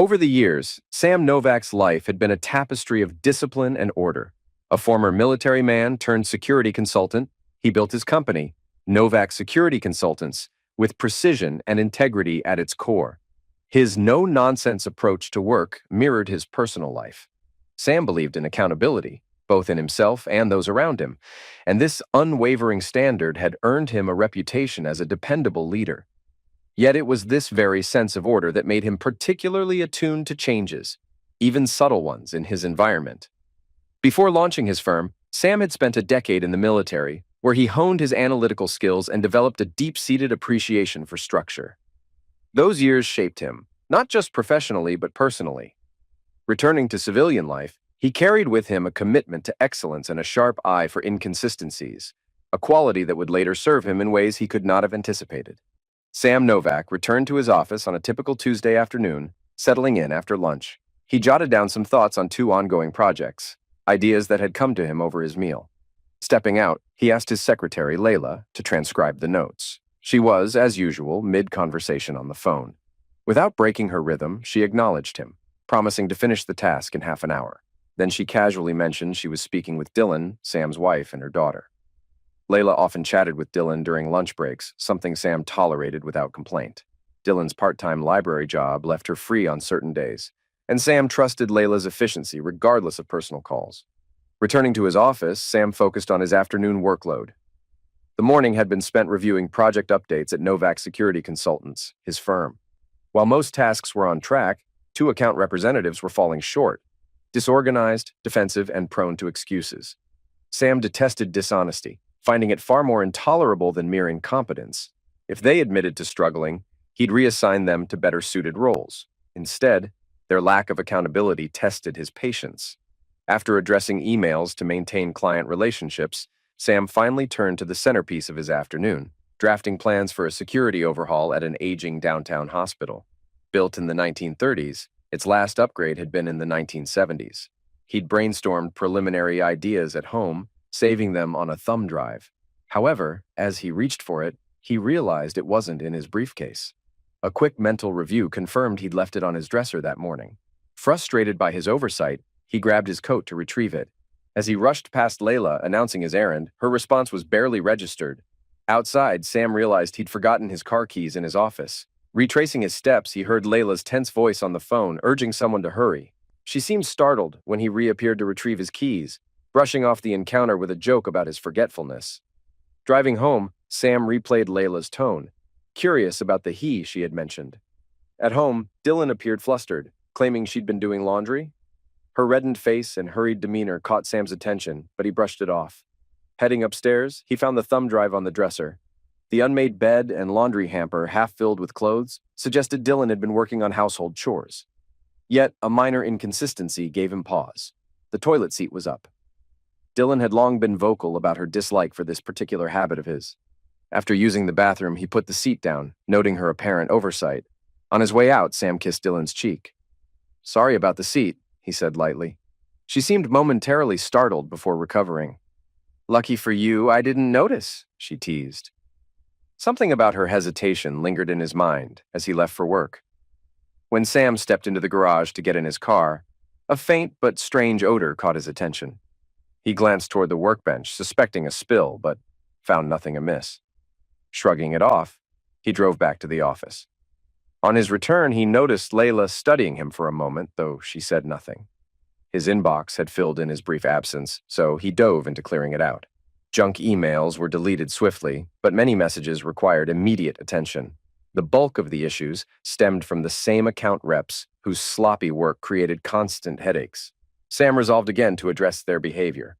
Over the years, Sam Novak's life had been a tapestry of discipline and order. A former military man turned security consultant, he built his company, Novak Security Consultants, with precision and integrity at its core. His no-nonsense approach to work mirrored his personal life. Sam believed in accountability, both in himself and those around him, and this unwavering standard had earned him a reputation as a dependable leader. Yet it was this very sense of order that made him particularly attuned to changes, even subtle ones, in his environment. Before launching his firm, Sam had spent a decade in the military, where he honed his analytical skills and developed a deep-seated appreciation for structure. Those years shaped him, not just professionally but personally. Returning to civilian life, he carried with him a commitment to excellence and a sharp eye for inconsistencies, a quality that would later serve him in ways he could not have anticipated. Sam Novak returned to his office on a typical Tuesday afternoon, settling in after lunch. He jotted down some thoughts on two ongoing projects, ideas that had come to him over his meal. Stepping out, he asked his secretary, Layla, to transcribe the notes. She was, as usual, mid-conversation on the phone. Without breaking her rhythm, she acknowledged him, promising to finish the task in half an hour. Then she casually mentioned she was speaking with Dylan, Sam's wife, and her daughter. Layla often chatted with Dylan during lunch breaks, something Sam tolerated without complaint. Dylan's part-time library job left her free on certain days, and Sam trusted Layla's efficiency regardless of personal calls. Returning to his office, Sam focused on his afternoon workload. The morning had been spent reviewing project updates at Novak Security Consultants, his firm. While most tasks were on track, two account representatives were falling short, disorganized, defensive, and prone to excuses. Sam detested dishonesty, finding it far more intolerable than mere incompetence. If they admitted to struggling, he'd reassign them to better-suited roles. Instead, their lack of accountability tested his patience. After addressing emails to maintain client relationships, Sam finally turned to the centerpiece of his afternoon, drafting plans for a security overhaul at an aging downtown hospital. Built in the 1930s, its last upgrade had been in the 1970s. He'd brainstormed preliminary ideas at home, saving them on a thumb drive. However, as he reached for it, he realized it wasn't in his briefcase. A quick mental review confirmed he'd left it on his dresser that morning. Frustrated by his oversight, he grabbed his coat to retrieve it. As he rushed past Layla, announcing his errand, her response was barely registered. Outside, Sam realized he'd forgotten his car keys in his office. Retracing his steps, he heard Layla's tense voice on the phone, urging someone to hurry. She seemed startled when he reappeared to retrieve his keys, brushing off the encounter with a joke about his forgetfulness. Driving home, Sam replayed Layla's tone, curious about the he she had mentioned. At home, Dylan appeared flustered, claiming she'd been doing laundry. Her reddened face and hurried demeanor caught Sam's attention, but he brushed it off. Heading upstairs, he found the thumb drive on the dresser. The unmade bed and laundry hamper, half filled with clothes, suggested Dylan had been working on household chores. Yet, a minor inconsistency gave him pause. The toilet seat was up. Dylan had long been vocal about her dislike for this particular habit of his. After using the bathroom, he put the seat down, noting her apparent oversight. On his way out, Sam kissed Dylan's cheek. "Sorry about the seat," he said lightly. She seemed momentarily startled before recovering. "Lucky for you, I didn't notice," she teased. Something about her hesitation lingered in his mind as he left for work. When Sam stepped into the garage to get in his car, a faint but strange odor caught his attention. He glanced toward the workbench, suspecting a spill, but found nothing amiss. Shrugging it off, he drove back to the office. On his return, he noticed Layla studying him for a moment, though she said nothing. His inbox had filled in his brief absence, so he dove into clearing it out. Junk emails were deleted swiftly, but many messages required immediate attention. The bulk of the issues stemmed from the same account reps whose sloppy work created constant headaches. Sam resolved again to address their behavior.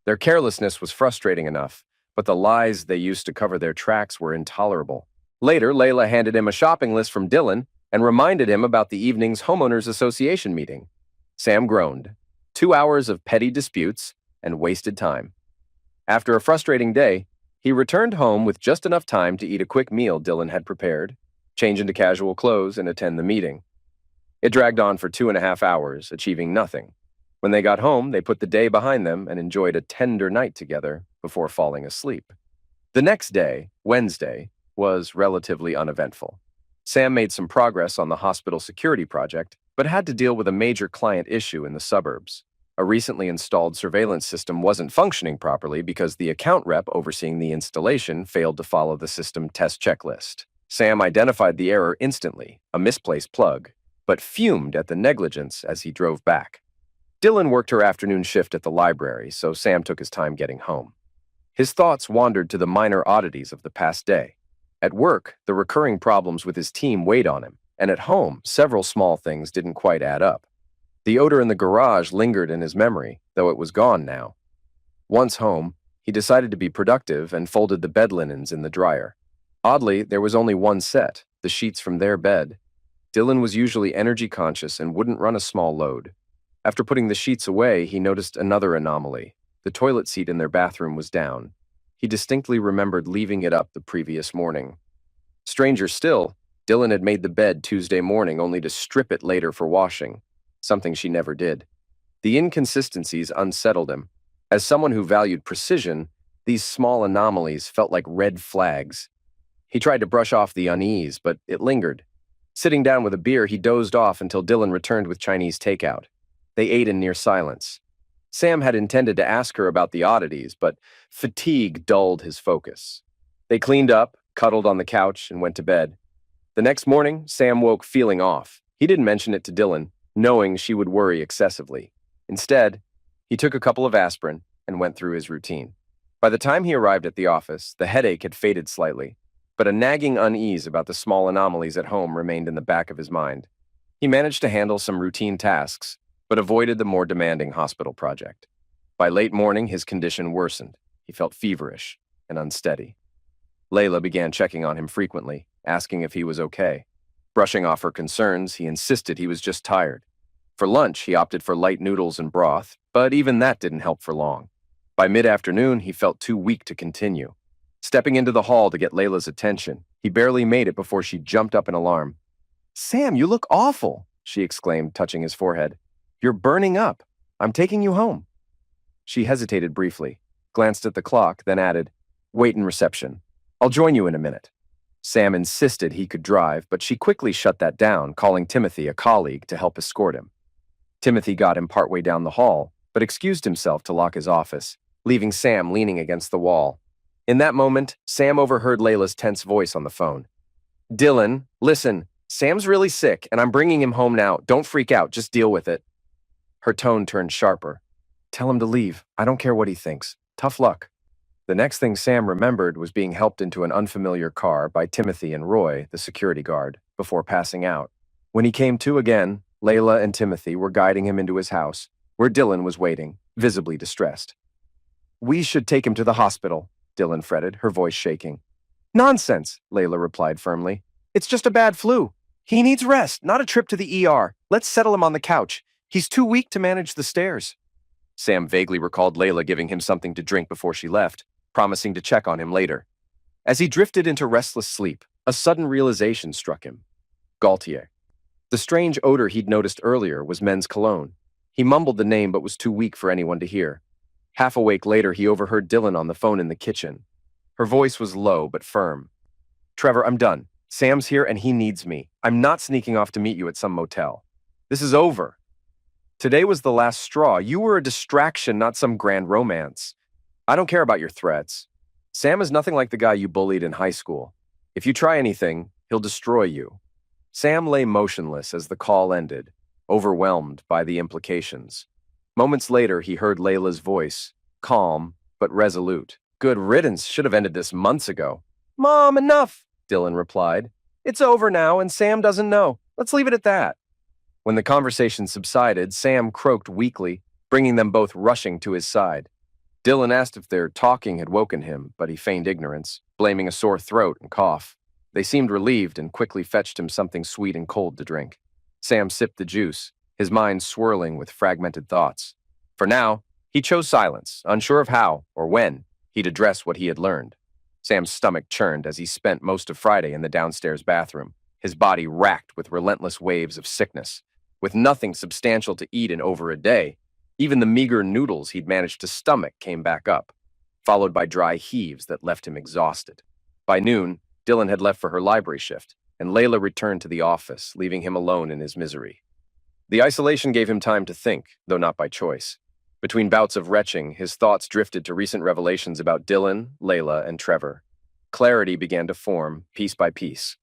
Their carelessness was frustrating enough, but the lies they used to cover their tracks were intolerable. Later, Layla handed him a shopping list from Dylan and reminded him about the evening's homeowners association meeting. Sam groaned. 2 hours of petty disputes and wasted time. After a frustrating day, he returned home with just enough time to eat a quick meal Dylan had prepared, change into casual clothes, and attend the meeting. It dragged on for 2.5 hours, achieving nothing. When they got home, they put the day behind them and enjoyed a tender night together before falling asleep. The next day, Wednesday, was relatively uneventful. Sam made some progress on the hospital security project, but had to deal with a major client issue in the suburbs. A recently installed surveillance system wasn't functioning properly because the account rep overseeing the installation failed to follow the system test checklist. Sam identified the error instantly, a misplaced plug, but fumed at the negligence as he drove back. Dylan worked her afternoon shift at the library, so Sam took his time getting home. His thoughts wandered to the minor oddities of the past day. At work, the recurring problems with his team weighed on him, and at home, several small things didn't quite add up. The odor in the garage lingered in his memory, though it was gone now. Once home, he decided to be productive and folded the bed linens in the dryer. Oddly, there was only one set, the sheets from their bed. Dylan was usually energy conscious and wouldn't run a small load. After putting the sheets away, he noticed another anomaly. The toilet seat in their bathroom was down. He distinctly remembered leaving it up the previous morning. Stranger still, Dylan had made the bed Tuesday morning only to strip it later for washing, something she never did. The inconsistencies unsettled him. As someone who valued precision, these small anomalies felt like red flags. He tried to brush off the unease, but it lingered. Sitting down with a beer, he dozed off until Dylan returned with Chinese takeout. They ate in near silence. Sam had intended to ask her about the oddities, but fatigue dulled his focus. They cleaned up, cuddled on the couch, and went to bed. The next morning, Sam woke feeling off. He didn't mention it to Dylan, knowing she would worry excessively. Instead, he took a couple of aspirin and went through his routine. By the time he arrived at the office, the headache had faded slightly, but a nagging unease about the small anomalies at home remained in the back of his mind. He managed to handle some routine tasks, but avoided the more demanding hospital project. By late morning, his condition worsened. He felt feverish and unsteady. Layla began checking on him frequently, asking if he was okay. Brushing off her concerns, he insisted he was just tired. For lunch, he opted for light noodles and broth, but even that didn't help for long. By mid-afternoon, he felt too weak to continue. Stepping into the hall to get Layla's attention, he barely made it before she jumped up in alarm. "Sam, you look awful," she exclaimed, touching his forehead. "You're burning up. I'm taking you home." She hesitated briefly, glanced at the clock, then added, "Wait in reception. I'll join you in a minute." Sam insisted he could drive, but she quickly shut that down, calling Timothy, a colleague, to help escort him. Timothy got him partway down the hall, but excused himself to lock his office, leaving Sam leaning against the wall. In that moment, Sam overheard Layla's tense voice on the phone. "Dylan, listen, Sam's really sick, and I'm bringing him home now. Don't freak out, just deal with it." Her tone turned sharper. "Tell him to leave. I don't care what he thinks. Tough luck." The next thing Sam remembered was being helped into an unfamiliar car by Timothy and Roy, the security guard, before passing out. When he came to again, Layla and Timothy were guiding him into his house, where Dylan was waiting, visibly distressed. "We should take him to the hospital," Dylan fretted, her voice shaking. "Nonsense," Layla replied firmly. "It's just a bad flu. He needs rest, not a trip to the ER. Let's settle him on the couch. He's too weak to manage the stairs." Sam vaguely recalled Layla giving him something to drink before she left, promising to check on him later. As he drifted into restless sleep, a sudden realization struck him. Gaultier. The strange odor he'd noticed earlier was men's cologne. He mumbled the name but was too weak for anyone to hear. Half awake later, he overheard Dylan on the phone in the kitchen. Her voice was low but firm. "Trevor, I'm done. Sam's here and he needs me. I'm not sneaking off to meet you at some motel. This is over. Today was the last straw. You were a distraction, not some grand romance. I don't care about your threats. Sam is nothing like the guy you bullied in high school. If you try anything, he'll destroy you." Sam lay motionless as the call ended, overwhelmed by the implications. Moments later, he heard Layla's voice, calm but resolute. "Good riddance, should have ended this months ago." "Mom, enough," Dylan replied. "It's over now, and Sam doesn't know. Let's leave it at that." When the conversation subsided, Sam croaked weakly, bringing them both rushing to his side. Dylan asked if their talking had woken him, but he feigned ignorance, blaming a sore throat and cough. They seemed relieved and quickly fetched him something sweet and cold to drink. Sam sipped the juice, his mind swirling with fragmented thoughts. For now, he chose silence, unsure of how or when he'd address what he had learned. Sam's stomach churned as he spent most of Friday in the downstairs bathroom, his body racked with relentless waves of sickness. With nothing substantial to eat in over a day, even the meager noodles he'd managed to stomach came back up, followed by dry heaves that left him exhausted. By noon, Dylan had left for her library shift, and Layla returned to the office, leaving him alone in his misery. The isolation gave him time to think, though not by choice. Between bouts of retching, his thoughts drifted to recent revelations about Dylan, Layla, and Trevor. Clarity began to form, piece by piece.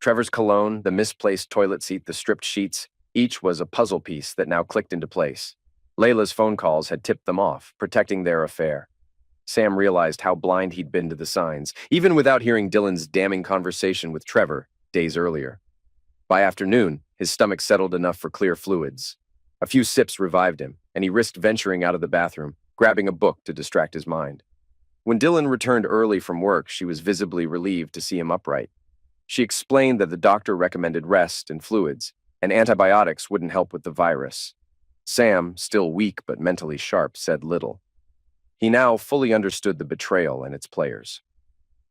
Trevor's cologne, the misplaced toilet seat, the stripped sheets, each was a puzzle piece that now clicked into place. Layla's phone calls had tipped them off, protecting their affair. Sam realized how blind he'd been to the signs, even without hearing Dylan's damning conversation with Trevor days earlier. By afternoon, his stomach settled enough for clear fluids. A few sips revived him, and he risked venturing out of the bathroom, grabbing a book to distract his mind. When Dylan returned early from work, she was visibly relieved to see him upright. She explained that the doctor recommended rest and fluids, and antibiotics wouldn't help with the virus. Sam, still weak but mentally sharp, said little. He now fully understood the betrayal and its players.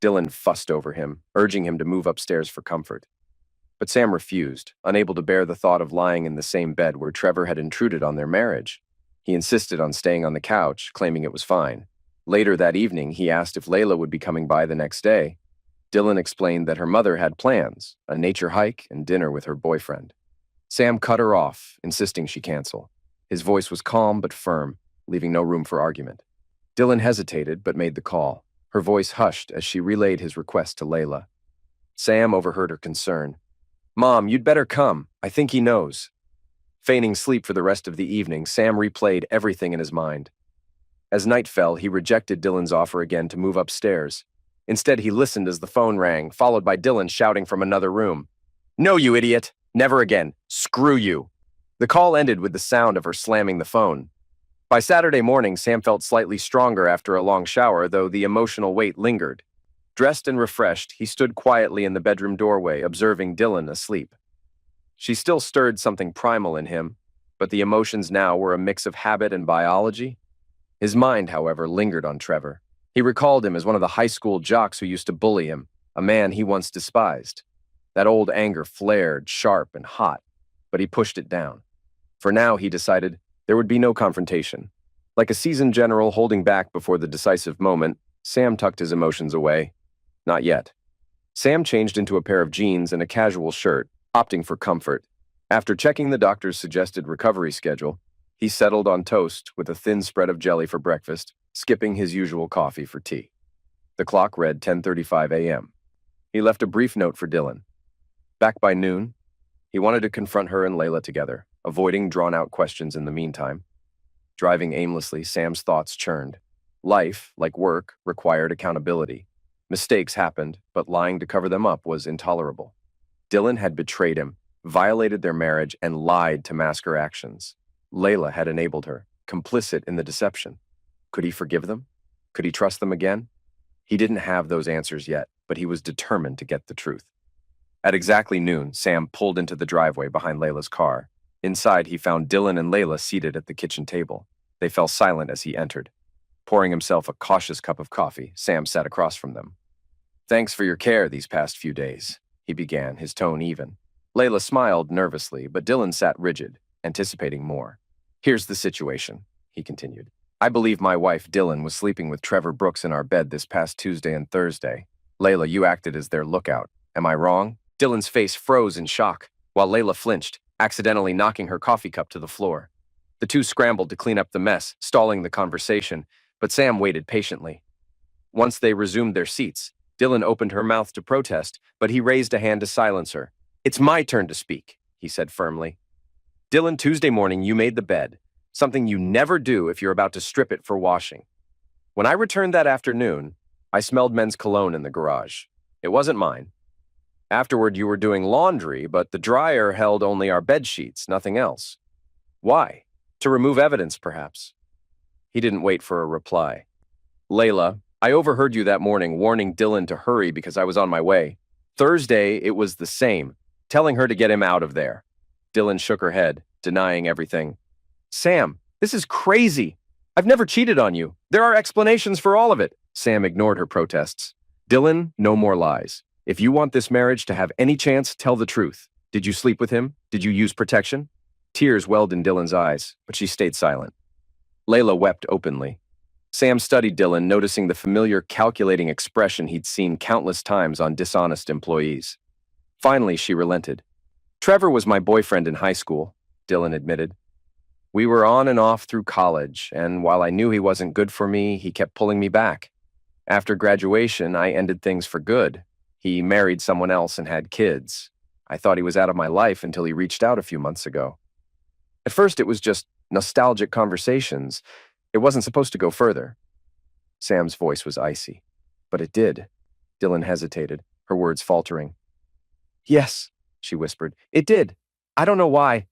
Dylan fussed over him, urging him to move upstairs for comfort. But Sam refused, unable to bear the thought of lying in the same bed where Trevor had intruded on their marriage. He insisted on staying on the couch, claiming it was fine. Later that evening, he asked if Layla would be coming by the next day. Dylan explained that her mother had plans, a nature hike and dinner with her boyfriend. Sam cut her off, insisting she cancel. His voice was calm but firm, leaving no room for argument. Dylan hesitated but made the call. Her voice hushed as she relayed his request to Layla. Sam overheard her concern. "Mom, you'd better come. I think he knows." Feigning sleep for the rest of the evening, Sam replayed everything in his mind. As night fell, he rejected Dylan's offer again to move upstairs. Instead, he listened as the phone rang, followed by Dylan shouting from another room. "No, you idiot! Never again! Screw you!" The call ended with the sound of her slamming the phone. By Saturday morning, Sam felt slightly stronger after a long shower, though the emotional weight lingered. Dressed and refreshed, he stood quietly in the bedroom doorway, observing Dylan asleep. She still stirred something primal in him, but the emotions now were a mix of habit and biology. His mind, however, lingered on Trevor. He recalled him as one of the high school jocks who used to bully him, a man he once despised. That old anger flared, sharp and hot, but he pushed it down. For now, he decided, there would be no confrontation. Like a seasoned general holding back before the decisive moment, Sam tucked his emotions away. Not yet. Sam changed into a pair of jeans and a casual shirt, opting for comfort. After checking the doctor's suggested recovery schedule, he settled on toast with a thin spread of jelly for breakfast, skipping his usual coffee for tea. The clock read 10:35 a.m. He left a brief note for Dylan. Back by noon, he wanted to confront her and Layla together, avoiding drawn-out questions in the meantime. Driving aimlessly, Sam's thoughts churned. Life, like work, required accountability. Mistakes happened, but lying to cover them up was intolerable. Dylan had betrayed him, violated their marriage, and lied to mask her actions. Layla had enabled her, complicit in the deception. Could he forgive them? Could he trust them again? He didn't have those answers yet, but he was determined to get the truth. At exactly noon, Sam pulled into the driveway behind Layla's car. Inside, he found Dylan and Layla seated at the kitchen table. They fell silent as he entered. Pouring himself a cautious cup of coffee, Sam sat across from them. "Thanks for your care these past few days," he began, his tone even. Layla smiled nervously, but Dylan sat rigid, anticipating more. "Here's the situation," he continued. "I believe my wife Dylan was sleeping with Trevor Brooks in our bed this past Tuesday and Thursday. Layla, you acted as their lookout. Am I wrong?" Dylan's face froze in shock, while Layla flinched, accidentally knocking her coffee cup to the floor. The two scrambled to clean up the mess, stalling the conversation, but Sam waited patiently. Once they resumed their seats, Dylan opened her mouth to protest, but he raised a hand to silence her. "It's my turn to speak," he said firmly. "Dylan, Tuesday morning you made the bed, something you never do if you're about to strip it for washing. When I returned that afternoon, I smelled men's cologne in the garage. It wasn't mine. Afterward, you were doing laundry, but the dryer held only our bed sheets, nothing else. Why? To remove evidence, perhaps." He didn't wait for a reply. "Layla, I overheard you that morning warning Dylan to hurry because I was on my way. Thursday, it was the same, telling her to get him out of there." Dylan shook her head, denying everything. "Sam, this is crazy. I've never cheated on you. There are explanations for all of it." Sam ignored her protests. "Dylan, no more lies. If you want this marriage to have any chance, tell the truth. Did you sleep with him? Did you use protection?" Tears welled in Dylan's eyes, but she stayed silent. Layla wept openly. Sam studied Dylan, noticing the familiar, calculating expression he'd seen countless times on dishonest employees. Finally, she relented. "Trevor was my boyfriend in high school. Dylan admitted. We were on and off through college, and while I knew he wasn't good for me, he kept pulling me back. After graduation, I ended things for good. He married someone else and had kids. I thought he was out of my life until he reached out a few months ago. At first, it was just nostalgic conversations. It wasn't supposed to go further. Sam's voice was icy. But it did. Dylan hesitated, her words faltering. Yes, she whispered. It did. I don't know why.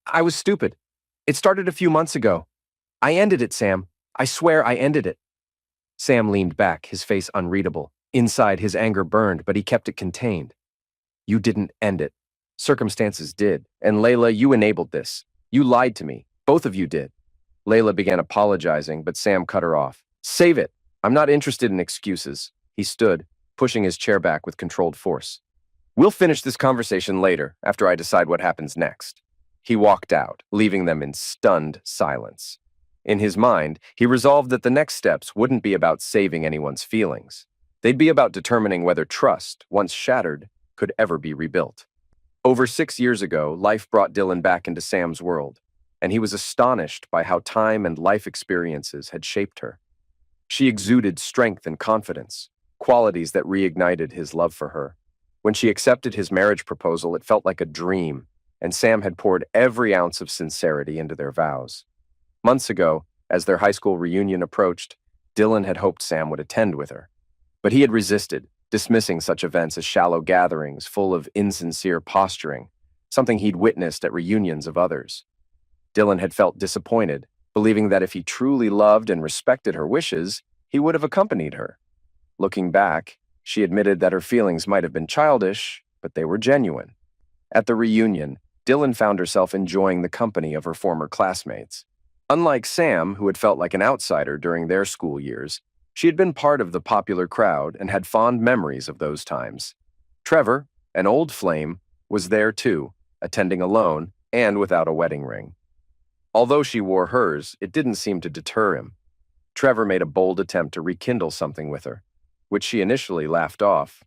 I was stupid. It started a few months ago. I ended it, Sam. I swear I ended it. Sam leaned back, his face unreadable. Inside, his anger burned, but he kept it contained. You didn't end it. Circumstances did. And Layla, you enabled this. You lied to me. Both of you did. Layla began apologizing, but Sam cut her off. Save it. I'm not interested in excuses. He stood, pushing his chair back with controlled force. We'll finish this conversation later, after I decide what happens next. He walked out, leaving them in stunned silence. In his mind, he resolved that the next steps wouldn't be about saving anyone's feelings. They'd be about determining whether trust, once shattered, could ever be rebuilt. Over 6 years ago, life brought Dylan back into Sam's world, and he was astonished by how time and life experiences had shaped her. She exuded strength and confidence, qualities that reignited his love for her. When she accepted his marriage proposal, it felt like a dream, and Sam had poured every ounce of sincerity into their vows. Months ago, as their high school reunion approached, Dylan had hoped Sam would attend with her. But he had resisted, dismissing such events as shallow gatherings full of insincere posturing, something he'd witnessed at reunions of others. Dylan had felt disappointed, believing that if he truly loved and respected her wishes, he would have accompanied her. Looking back, she admitted that her feelings might have been childish, but they were genuine. At the reunion, Dylan found herself enjoying the company of her former classmates. Unlike Sam, who had felt like an outsider during their school years, she had been part of the popular crowd and had fond memories of those times. Trevor, an old flame, was there too, attending alone and without a wedding ring. Although she wore hers, it didn't seem to deter him. Trevor made a bold attempt to rekindle something with her, which she initially laughed off.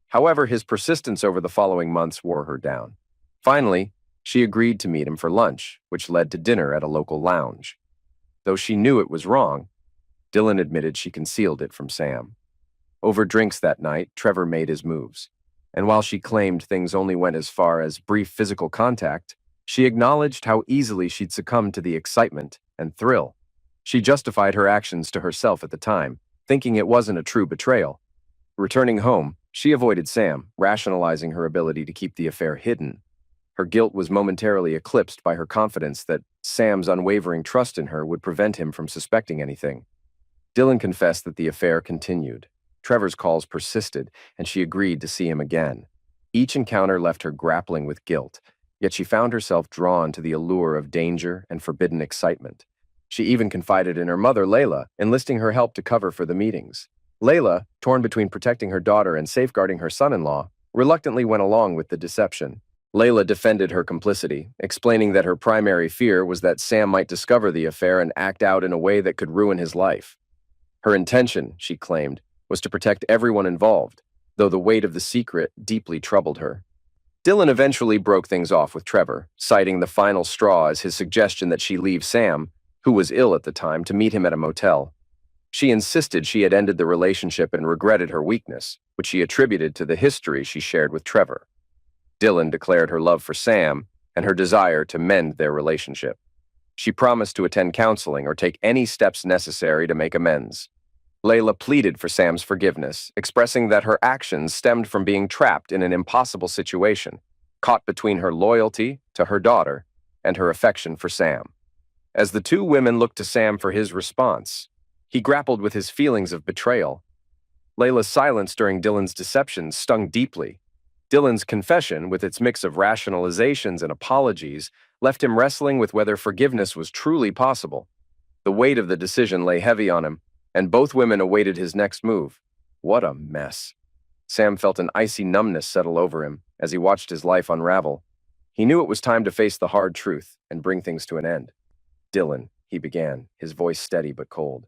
However, his persistence over the following months wore her down. Finally, she agreed to meet him for lunch, which led to dinner at a local lounge. Though she knew it was wrong, Dylan admitted she concealed it from Sam. Over drinks that night, Trevor made his moves, and while she claimed things only went as far as brief physical contact, she acknowledged how easily she'd succumbed to the excitement and thrill. She justified her actions to herself at the time, thinking it wasn't a true betrayal. Returning home, she avoided Sam, rationalizing her ability to keep the affair hidden. Her guilt was momentarily eclipsed by her confidence that Sam's unwavering trust in her would prevent him from suspecting anything. Dylan confessed that the affair continued. Trevor's calls persisted, and she agreed to see him again. Each encounter left her grappling with guilt, yet she found herself drawn to the allure of danger and forbidden excitement. She even confided in her mother, Layla, enlisting her help to cover for the meetings. Layla, torn between protecting her daughter and safeguarding her son-in-law, reluctantly went along with the deception. Layla defended her complicity, explaining that her primary fear was that Sam might discover the affair and act out in a way that could ruin his life. Her intention, she claimed, was to protect everyone involved, though the weight of the secret deeply troubled her. Dylan eventually broke things off with Trevor, citing the final straw as his suggestion that she leave Sam, who was ill at the time, to meet him at a motel. She insisted she had ended the relationship and regretted her weakness, which she attributed to the history she shared with Trevor. Dylan declared her love for Sam and her desire to mend their relationship. She promised to attend counseling or take any steps necessary to make amends. Layla pleaded for Sam's forgiveness, expressing that her actions stemmed from being trapped in an impossible situation, caught between her loyalty to her daughter and her affection for Sam. As the two women looked to Sam for his response, he grappled with his feelings of betrayal. Layla's silence during Dylan's deception stung deeply. Dylan's confession, with its mix of rationalizations and apologies, left him wrestling with whether forgiveness was truly possible. The weight of the decision lay heavy on him, and both women awaited his next move. What a mess. Sam felt an icy numbness settle over him as he watched his life unravel. He knew it was time to face the hard truth and bring things to an end. Dylan, he began, his voice steady but cold.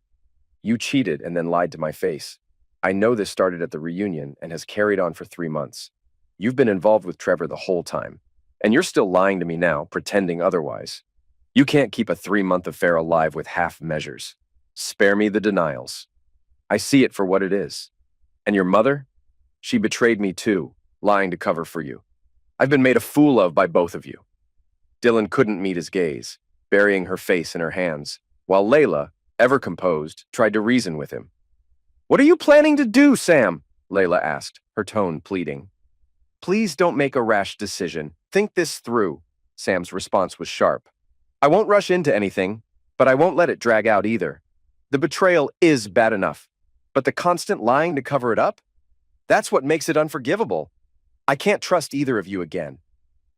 You cheated and then lied to my face. I know this started at the reunion and has carried on for 3 months. You've been involved with Trevor the whole time. And you're still lying to me now, pretending otherwise. You can't keep a 3-month affair alive with half measures. Spare me the denials. I see it for what it is. And your mother? She betrayed me too, lying to cover for you. I've been made a fool of by both of you. Dylan couldn't meet his gaze, burying her face in her hands, while Layla, ever composed, tried to reason with him. "What are you planning to do, Sam?" Layla asked, her tone pleading. "Please don't make a rash decision. Think this through." Sam's response was sharp. "I won't rush into anything, but I won't let it drag out either. The betrayal is bad enough, but the constant lying to cover it up? That's what makes it unforgivable. I can't trust either of you again.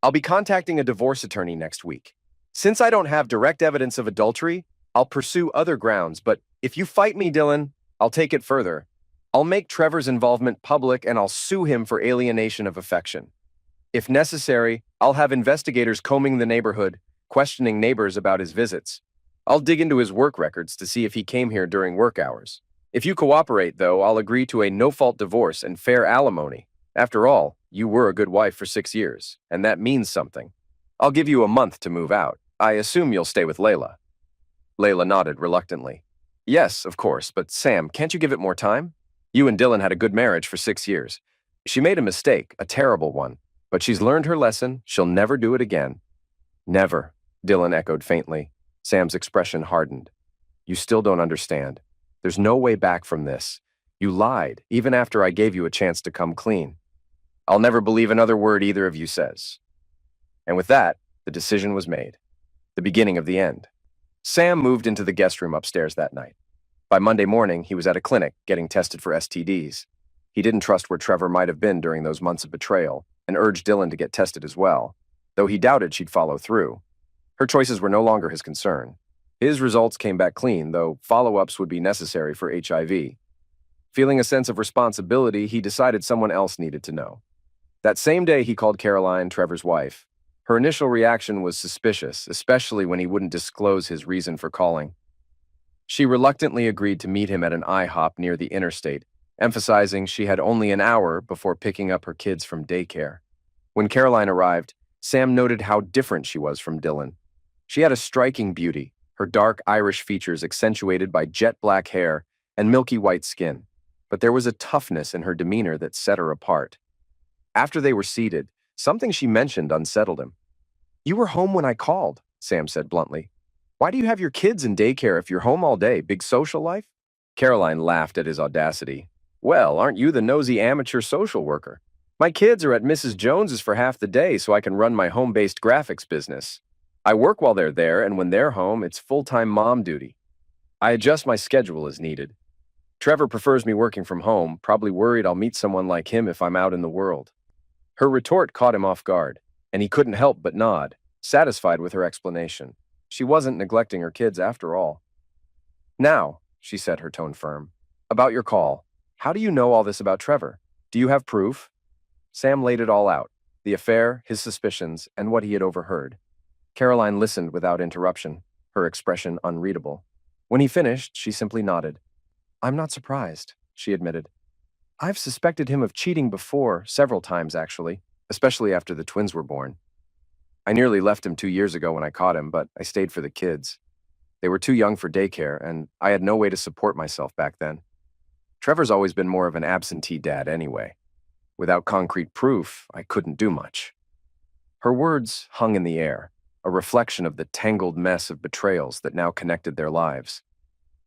I'll be contacting a divorce attorney next week. Since I don't have direct evidence of adultery, I'll pursue other grounds, but if you fight me, Dylan, I'll take it further. I'll make Trevor's involvement public and I'll sue him for alienation of affection. If necessary, I'll have investigators combing the neighborhood, questioning neighbors about his visits. I'll dig into his work records to see if he came here during work hours. If you cooperate, though, I'll agree to a no-fault divorce and fair alimony. After all, you were a good wife for 6 years, and that means something. I'll give you a month to move out. I assume you'll stay with Layla." Layla nodded reluctantly. "Yes, of course, but Sam, can't you give it more time? You and Dylan had a good marriage for 6 years. She made a mistake, a terrible one, but she's learned her lesson. She'll never do it again." "Never," Dylan echoed faintly. Sam's expression hardened. "You still don't understand. There's no way back from this. You lied, even after I gave you a chance to come clean. I'll never believe another word either of you says." And with that, the decision was made. The beginning of the end. Sam moved into the guest room upstairs that night. By Monday morning, he was at a clinic getting tested for STDs. He didn't trust where Trevor might have been during those months of betrayal and urged Dylan to get tested as well, though he doubted she'd follow through. Her choices were no longer his concern. His results came back clean, though follow-ups would be necessary for HIV. Feeling a sense of responsibility, he decided someone else needed to know. That same day, he called Caroline, Trevor's wife. Her initial reaction was suspicious, especially when he wouldn't disclose his reason for calling. She reluctantly agreed to meet him at an IHOP near the interstate, emphasizing she had only an hour before picking up her kids from daycare. When Caroline arrived, Sam noted how different she was from Dylan. She had a striking beauty, her dark Irish features accentuated by jet black hair and milky white skin, but there was a toughness in her demeanor that set her apart. After they were seated, something she mentioned unsettled him. "You were home when I called," Sam said bluntly. "Why do you have your kids in daycare if you're home all day? Big social life?" Caroline laughed at his audacity. "Well, aren't you the nosy amateur social worker? My kids are at Mrs. Jones's for half the day so I can run my home-based graphics business. I work while they're there, and when they're home, it's full-time mom duty. I adjust my schedule as needed. Trevor prefers me working from home, probably worried I'll meet someone like him if I'm out in the world." Her retort caught him off guard, and he couldn't help but nod, satisfied with her explanation. She wasn't neglecting her kids after all. "Now," she said, her tone firm, "about your call. How do you know all this about Trevor? Do you have proof?" Sam laid it all out, the affair, his suspicions, and what he had overheard. Caroline listened without interruption, her expression unreadable. When he finished, she simply nodded. "I'm not surprised," she admitted. "I've suspected him of cheating before, several times actually, especially after the twins were born. I nearly left him 2 years ago when I caught him, but I stayed for the kids. They were too young for daycare, and I had no way to support myself back then. Trevor's always been more of an absentee dad anyway. Without concrete proof, I couldn't do much." Her words hung in the air, a reflection of the tangled mess of betrayals that now connected their lives.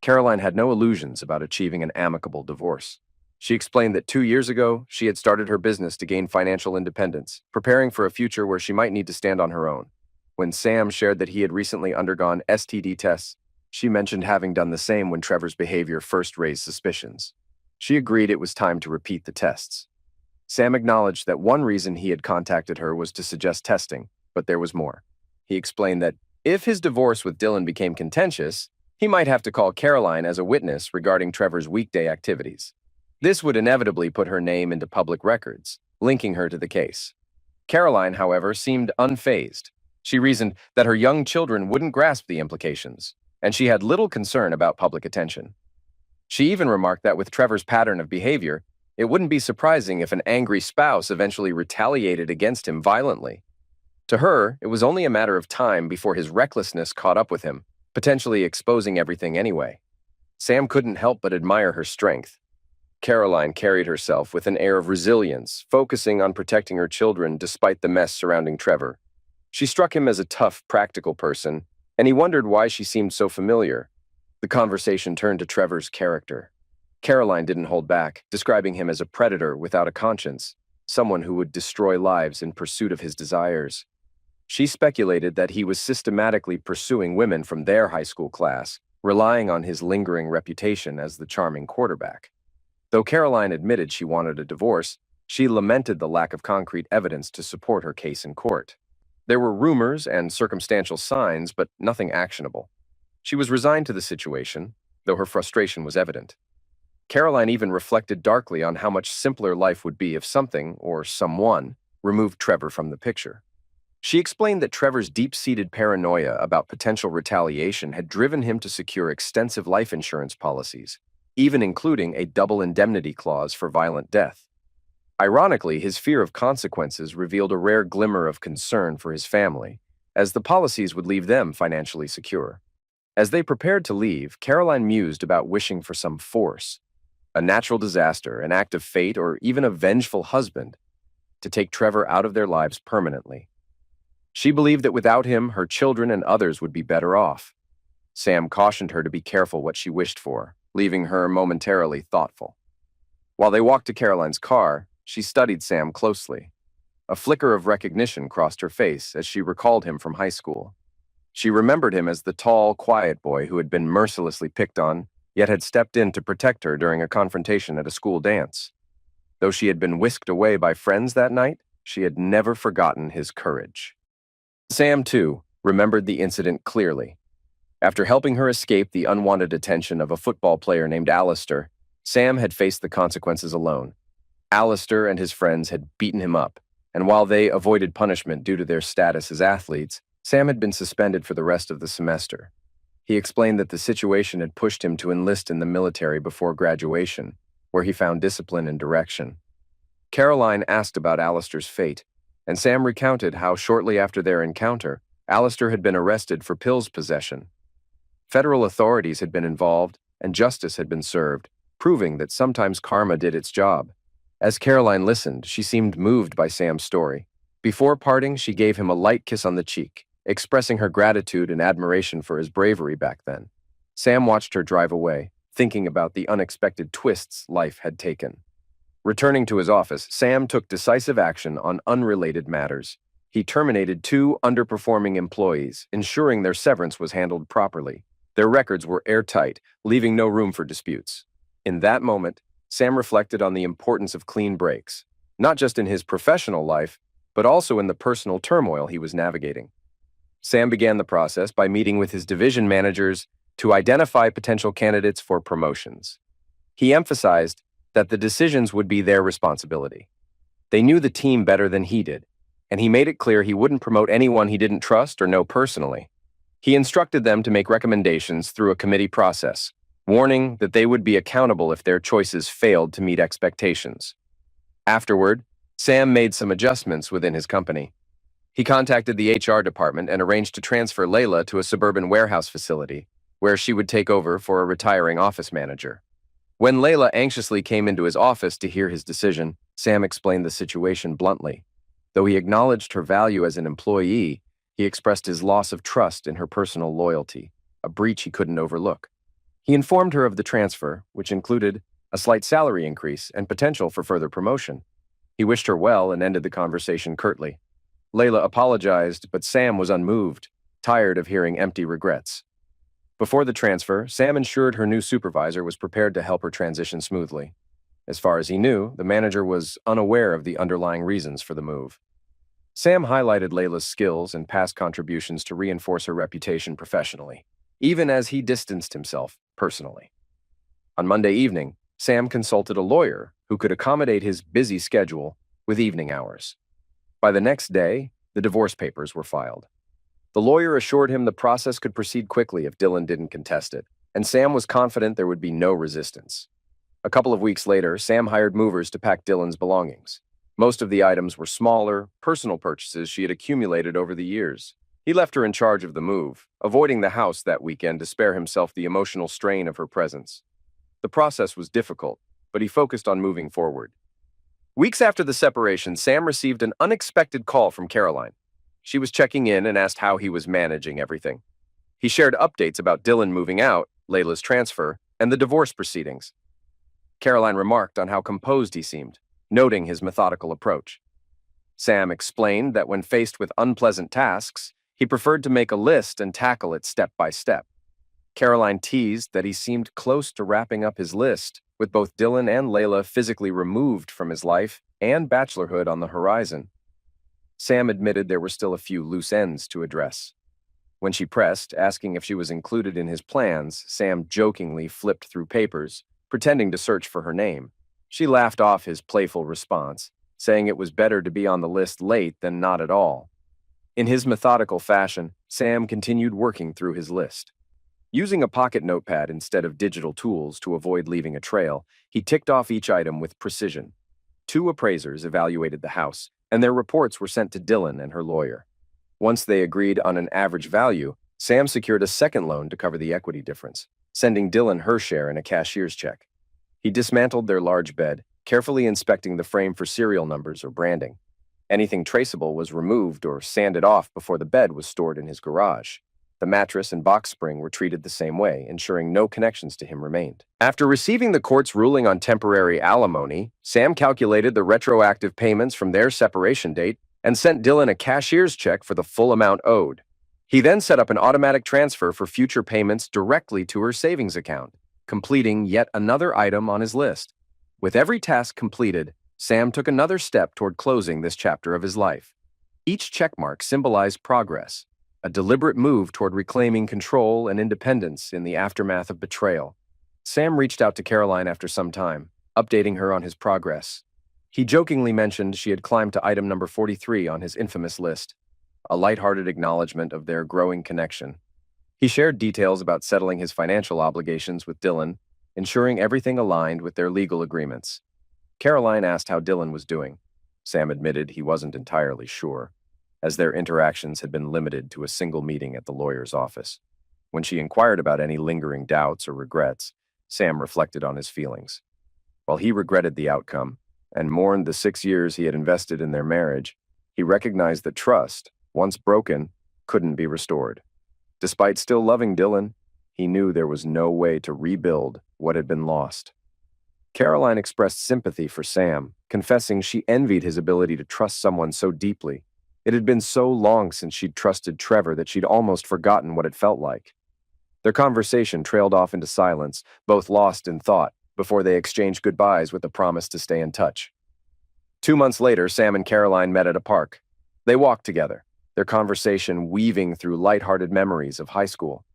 Caroline had no illusions about achieving an amicable divorce. She explained that 2 years ago, she had started her business to gain financial independence, preparing for a future where she might need to stand on her own. When Sam shared that he had recently undergone STD tests, she mentioned having done the same when Trevor's behavior first raised suspicions. She agreed it was time to repeat the tests. Sam acknowledged that one reason he had contacted her was to suggest testing, but there was more. He explained that if his divorce with Dylan became contentious, he might have to call Caroline as a witness regarding Trevor's weekday activities. This would inevitably put her name into public records, linking her to the case. Caroline, however, seemed unfazed. She reasoned that her young children wouldn't grasp the implications, and she had little concern about public attention. She even remarked that with Trevor's pattern of behavior, it wouldn't be surprising if an angry spouse eventually retaliated against him violently. To her, it was only a matter of time before his recklessness caught up with him, potentially exposing everything anyway. Sam couldn't help but admire her strength. Caroline carried herself with an air of resilience, focusing on protecting her children despite the mess surrounding Trevor. She struck him as a tough, practical person, and he wondered why she seemed so familiar. The conversation turned to Trevor's character. Caroline didn't hold back, describing him as a predator without a conscience, someone who would destroy lives in pursuit of his desires. She speculated that he was systematically pursuing women from their high school class, relying on his lingering reputation as the charming quarterback. Though Caroline admitted she wanted a divorce, she lamented the lack of concrete evidence to support her case in court. There were rumors and circumstantial signs, but nothing actionable. She was resigned to the situation, though her frustration was evident. Caroline even reflected darkly on how much simpler life would be if something, or someone, removed Trevor from the picture. She explained that Trevor's deep-seated paranoia about potential retaliation had driven him to secure extensive life insurance policies, even including a double indemnity clause for violent death. Ironically, his fear of consequences revealed a rare glimmer of concern for his family, as the policies would leave them financially secure. As they prepared to leave, Caroline mused about wishing for some force, a natural disaster, an act of fate, or even a vengeful husband, to take Trevor out of their lives permanently. She believed that without him, her children and others would be better off. Sam cautioned her to be careful what she wished for, leaving her momentarily thoughtful. While they walked to Caroline's car, she studied Sam closely. A flicker of recognition crossed her face as she recalled him from high school. She remembered him as the tall, quiet boy who had been mercilessly picked on, yet had stepped in to protect her during a confrontation at a school dance. Though she had been whisked away by friends that night, she had never forgotten his courage. Sam, too, remembered the incident clearly. After helping her escape the unwanted attention of a football player named Alistair, Sam had faced the consequences alone. Alistair and his friends had beaten him up, and while they avoided punishment due to their status as athletes, Sam had been suspended for the rest of the semester. He explained that the situation had pushed him to enlist in the military before graduation, where he found discipline and direction. Caroline asked about Alistair's fate, and Sam recounted how shortly after their encounter, Alistair had been arrested for pills possession. Federal authorities had been involved, and justice had been served, proving that sometimes karma did its job. As Caroline listened, she seemed moved by Sam's story. Before parting, she gave him a light kiss on the cheek, expressing her gratitude and admiration for his bravery back then. Sam watched her drive away, thinking about the unexpected twists life had taken. Returning to his office, Sam took decisive action on unrelated matters. He terminated 2 underperforming employees, ensuring their severance was handled properly. Their records were airtight, leaving no room for disputes. In that moment, Sam reflected on the importance of clean breaks, not just in his professional life, but also in the personal turmoil he was navigating. Sam began the process by meeting with his division managers to identify potential candidates for promotions. He emphasized that the decisions would be their responsibility. They knew the team better than he did, and he made it clear he wouldn't promote anyone he didn't trust or know personally. He instructed them to make recommendations through a committee process, warning that they would be accountable if their choices failed to meet expectations. Afterward, Sam made some adjustments within his company. He contacted the HR department and arranged to transfer Layla to a suburban warehouse facility, where she would take over for a retiring office manager. When Layla anxiously came into his office to hear his decision, Sam explained the situation bluntly. Though he acknowledged her value as an employee, he expressed his loss of trust in her personal loyalty, a breach he couldn't overlook. He informed her of the transfer, which included a slight salary increase and potential for further promotion. He wished her well and ended the conversation curtly. Layla apologized, but Sam was unmoved, tired of hearing empty regrets. Before the transfer, Sam ensured her new supervisor was prepared to help her transition smoothly. As far as he knew, the manager was unaware of the underlying reasons for the move. Sam highlighted Layla's skills and past contributions to reinforce her reputation professionally, even as he distanced himself personally. On Monday evening, Sam consulted a lawyer who could accommodate his busy schedule with evening hours. By the next day, the divorce papers were filed. The lawyer assured him the process could proceed quickly if Dylan didn't contest it, and Sam was confident there would be no resistance. A couple of weeks later, Sam hired movers to pack Dylan's belongings. Most of the items were smaller, personal purchases she had accumulated over the years. He left her in charge of the move, avoiding the house that weekend to spare himself the emotional strain of her presence. The process was difficult, but he focused on moving forward. Weeks after the separation, Sam received an unexpected call from Caroline. She was checking in and asked how he was managing everything. He shared updates about Dylan moving out, Layla's transfer, and the divorce proceedings. Caroline remarked on how composed he seemed, noting his methodical approach. Sam explained that when faced with unpleasant tasks, he preferred to make a list and tackle it step by step. Caroline teased that he seemed close to wrapping up his list, with both Dylan and Layla physically removed from his life and bachelorhood on the horizon. Sam admitted there were still a few loose ends to address. When she pressed, asking if she was included in his plans, Sam jokingly flipped through papers, pretending to search for her name. She laughed off his playful response, saying it was better to be on the list late than not at all. In his methodical fashion, Sam continued working through his list. Using a pocket notepad instead of digital tools to avoid leaving a trail, he ticked off each item with precision. 2 appraisers evaluated the house, and their reports were sent to Dylan and her lawyer. Once they agreed on an average value, Sam secured a second loan to cover the equity difference, sending Dylan her share in a cashier's check. He dismantled their large bed, carefully inspecting the frame for serial numbers or branding. Anything traceable was removed or sanded off before the bed was stored in his garage. The mattress and box spring were treated the same way, ensuring no connections to him remained. After receiving the court's ruling on temporary alimony, Sam calculated the retroactive payments from their separation date and sent Dylan a cashier's check for the full amount owed. He then set up an automatic transfer for future payments directly to her savings account, completing yet another item on his list. With every task completed, Sam took another step toward closing this chapter of his life. Each checkmark symbolized progress, a deliberate move toward reclaiming control and independence in the aftermath of betrayal. Sam reached out to Caroline after some time, updating her on his progress. He jokingly mentioned she had climbed to item number 43 on his infamous list, a lighthearted acknowledgement of their growing connection. He shared details about settling his financial obligations with Dylan, ensuring everything aligned with their legal agreements. Caroline asked how Dylan was doing. Sam admitted he wasn't entirely sure, as their interactions had been limited to a single meeting at the lawyer's office. When she inquired about any lingering doubts or regrets, Sam reflected on his feelings. While he regretted the outcome and mourned the 6 years he had invested in their marriage, he recognized that trust, once broken, couldn't be restored. Despite still loving Dylan, he knew there was no way to rebuild what had been lost. Caroline expressed sympathy for Sam, confessing she envied his ability to trust someone so deeply. It had been so long since she'd trusted Trevor that she'd almost forgotten what it felt like. Their conversation trailed off into silence, both lost in thought, before they exchanged goodbyes with a promise to stay in touch. 2 months later, Sam and Caroline met at a park. They walked together, their conversation weaving through lighthearted memories of high school.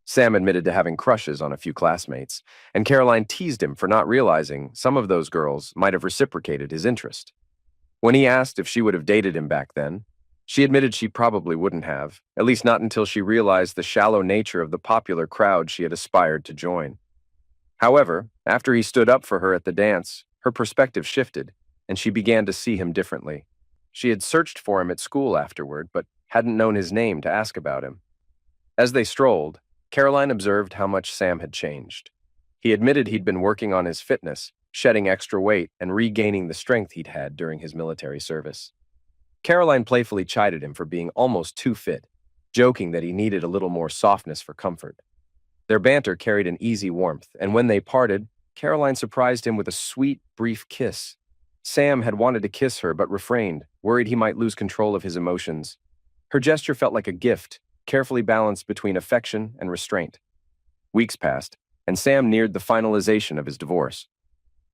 Sam admitted to having crushes on a few classmates, and Caroline teased him for not realizing some of those girls might have reciprocated his interest. When he asked if she would have dated him back then, she admitted she probably wouldn't have, at least not until she realized the shallow nature of the popular crowd she had aspired to join. However, after he stood up for her at the dance, her perspective shifted, and she began to see him differently. She had searched for him at school afterward, but hadn't known his name to ask about him. As they strolled, Caroline observed how much Sam had changed. He admitted he'd been working on his fitness, shedding extra weight and regaining the strength he'd had during his military service. Caroline playfully chided him for being almost too fit, joking that he needed a little more softness for comfort. Their banter carried an easy warmth, and when they parted, Caroline surprised him with a sweet, brief kiss. Sam had wanted to kiss her but refrained, worried he might lose control of his emotions. Her gesture felt like a gift, carefully balanced between affection and restraint. Weeks passed, and Sam neared the finalization of his divorce.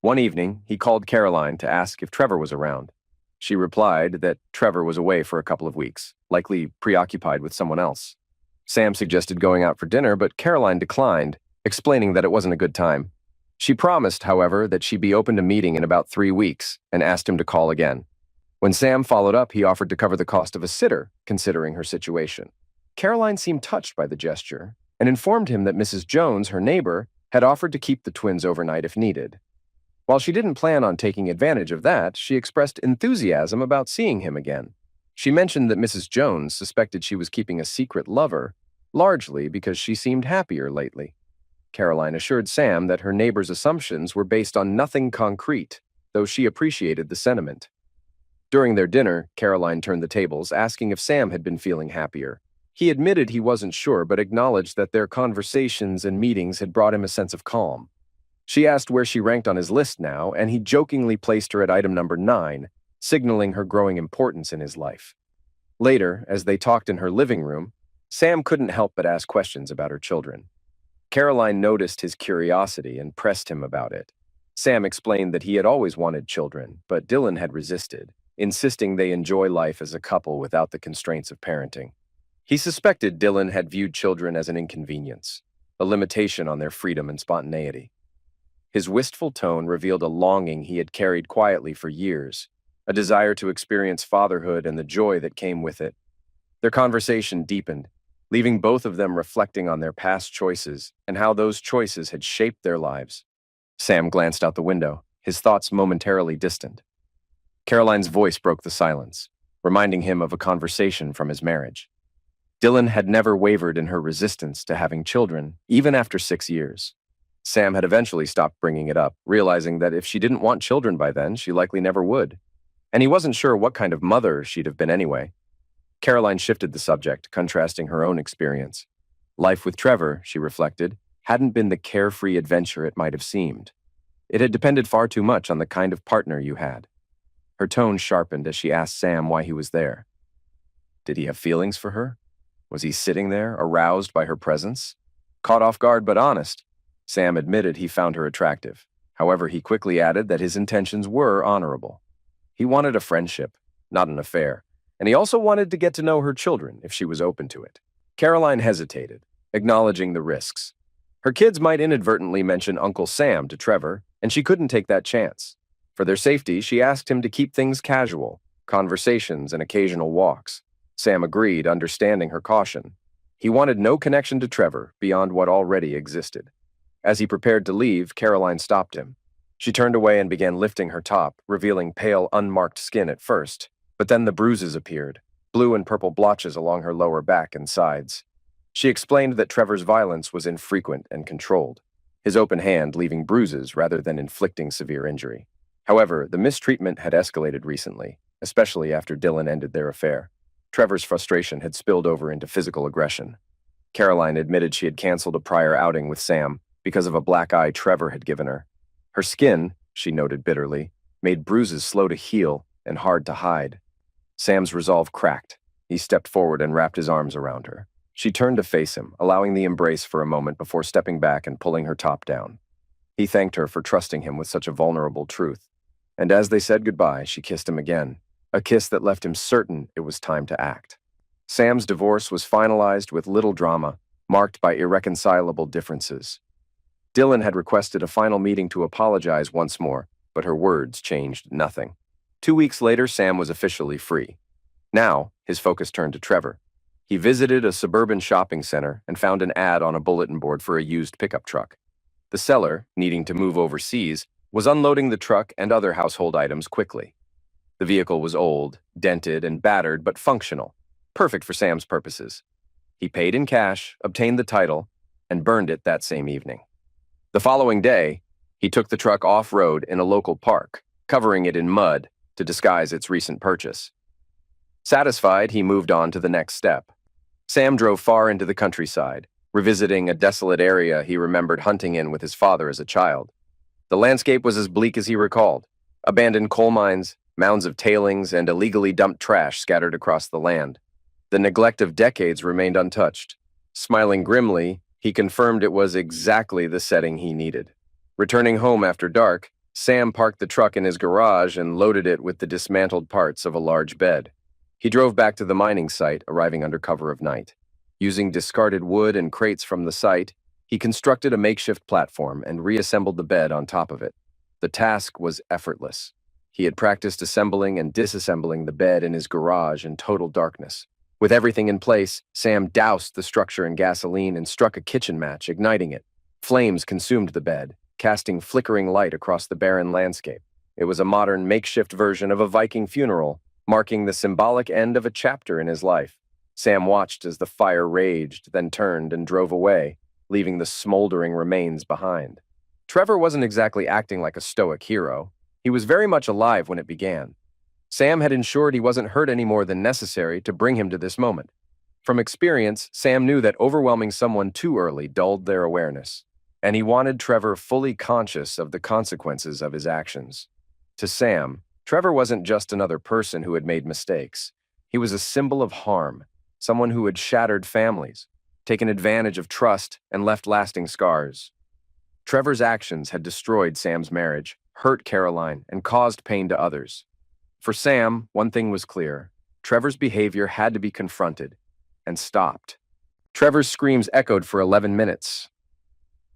One evening, he called Caroline to ask if Trevor was around. She replied that Trevor was away for a couple of weeks, likely preoccupied with someone else. Sam suggested going out for dinner, but Caroline declined, explaining that it wasn't a good time. She promised, however, that she'd be open to meeting in about 3 weeks and asked him to call again. When Sam followed up, he offered to cover the cost of a sitter, considering her situation. Caroline seemed touched by the gesture and informed him that Mrs. Jones, her neighbor, had offered to keep the twins overnight if needed. While she didn't plan on taking advantage of that, she expressed enthusiasm about seeing him again. She mentioned that Mrs. Jones suspected she was keeping a secret lover, largely because she seemed happier lately. Caroline assured Sam that her neighbor's assumptions were based on nothing concrete, though she appreciated the sentiment. During their dinner, Caroline turned the tables, asking if Sam had been feeling happier. He admitted he wasn't sure, but acknowledged that their conversations and meetings had brought him a sense of calm. She asked where she ranked on his list now, and he jokingly placed her at item number 9, signaling her growing importance in his life. Later, as they talked in her living room, Sam couldn't help but ask questions about her children. Caroline noticed his curiosity and pressed him about it. Sam explained that he had always wanted children, but Dylan had resisted, insisting they enjoy life as a couple without the constraints of parenting. He suspected Dylan had viewed children as an inconvenience, a limitation on their freedom and spontaneity. His wistful tone revealed a longing he had carried quietly for years, a desire to experience fatherhood and the joy that came with it. Their conversation deepened, leaving both of them reflecting on their past choices and how those choices had shaped their lives. Sam glanced out the window, his thoughts momentarily distant. Caroline's voice broke the silence, reminding him of a conversation from his marriage. Dylan had never wavered in her resistance to having children, even after 6 years. Sam had eventually stopped bringing it up, realizing that if she didn't want children by then, she likely never would. And he wasn't sure what kind of mother she'd have been anyway. Caroline shifted the subject, contrasting her own experience. Life with Trevor, she reflected, hadn't been the carefree adventure it might have seemed. It had depended far too much on the kind of partner you had. Her tone sharpened as she asked Sam why he was there. Did he have feelings for her? Was he sitting there, aroused by her presence? Caught off guard but honest, Sam admitted he found her attractive. However, he quickly added that his intentions were honorable. He wanted a friendship, not an affair, and he also wanted to get to know her children if she was open to it. Caroline hesitated, acknowledging the risks. Her kids might inadvertently mention Uncle Sam to Trevor, and she couldn't take that chance. For their safety, she asked him to keep things casual, conversations and occasional walks. Sam agreed, understanding her caution. He wanted no connection to Trevor beyond what already existed. As he prepared to leave, Caroline stopped him. She turned away and began lifting her top, revealing pale, unmarked skin at first, but then the bruises appeared, blue and purple blotches along her lower back and sides. She explained that Trevor's violence was infrequent and controlled, his open hand leaving bruises rather than inflicting severe injury. However, the mistreatment had escalated recently, especially after Dylan ended their affair. Trevor's frustration had spilled over into physical aggression. Caroline admitted she had canceled a prior outing with Sam because of a black eye Trevor had given her. Her skin, she noted bitterly, made bruises slow to heal and hard to hide. Sam's resolve cracked. He stepped forward and wrapped his arms around her. She turned to face him, allowing the embrace for a moment before stepping back and pulling her top down. He thanked her for trusting him with such a vulnerable truth. And as they said goodbye, she kissed him again, a kiss that left him certain it was time to act. Sam's divorce was finalized with little drama, marked by irreconcilable differences. Dylan had requested a final meeting to apologize once more, but her words changed nothing. 2 weeks later, Sam was officially free. Now, his focus turned to Trevor. He visited a suburban shopping center and found an ad on a bulletin board for a used pickup truck. The seller, needing to move overseas, was unloading the truck and other household items quickly. The vehicle was old, dented, and battered, but functional, perfect for Sam's purposes. He paid in cash, obtained the title, and burned it that same evening. The following day, he took the truck off-road in a local park, covering it in mud to disguise its recent purchase. Satisfied, he moved on to the next step. Sam drove far into the countryside, revisiting a desolate area he remembered hunting in with his father as a child. The landscape was as bleak as he recalled. Abandoned coal mines, mounds of tailings, and illegally dumped trash scattered across the land. The neglect of decades remained untouched. Smiling grimly, he confirmed it was exactly the setting he needed. Returning home after dark, Sam parked the truck in his garage and loaded it with the dismantled parts of a large bed. He drove back to the mining site, arriving under cover of night. Using discarded wood and crates from the site, he constructed a makeshift platform and reassembled the bed on top of it. The task was effortless. He had practiced assembling and disassembling the bed in his garage in total darkness. With everything in place, Sam doused the structure in gasoline and struck a kitchen match, igniting it. Flames consumed the bed, casting flickering light across the barren landscape. It was a modern makeshift version of a Viking funeral, marking the symbolic end of a chapter in his life. Sam watched as the fire raged, then turned and drove away, leaving the smoldering remains behind. Trevor wasn't exactly acting like a stoic hero. He was very much alive when it began. Sam had ensured he wasn't hurt any more than necessary to bring him to this moment. From experience, Sam knew that overwhelming someone too early dulled their awareness, and he wanted Trevor fully conscious of the consequences of his actions. To Sam, Trevor wasn't just another person who had made mistakes. He was a symbol of harm, someone who had shattered families, taken advantage of trust, and left lasting scars. Trevor's actions had destroyed Sam's marriage, hurt Caroline, and caused pain to others. For Sam, one thing was clear. Trevor's behavior had to be confronted and stopped. Trevor's screams echoed for 11 minutes.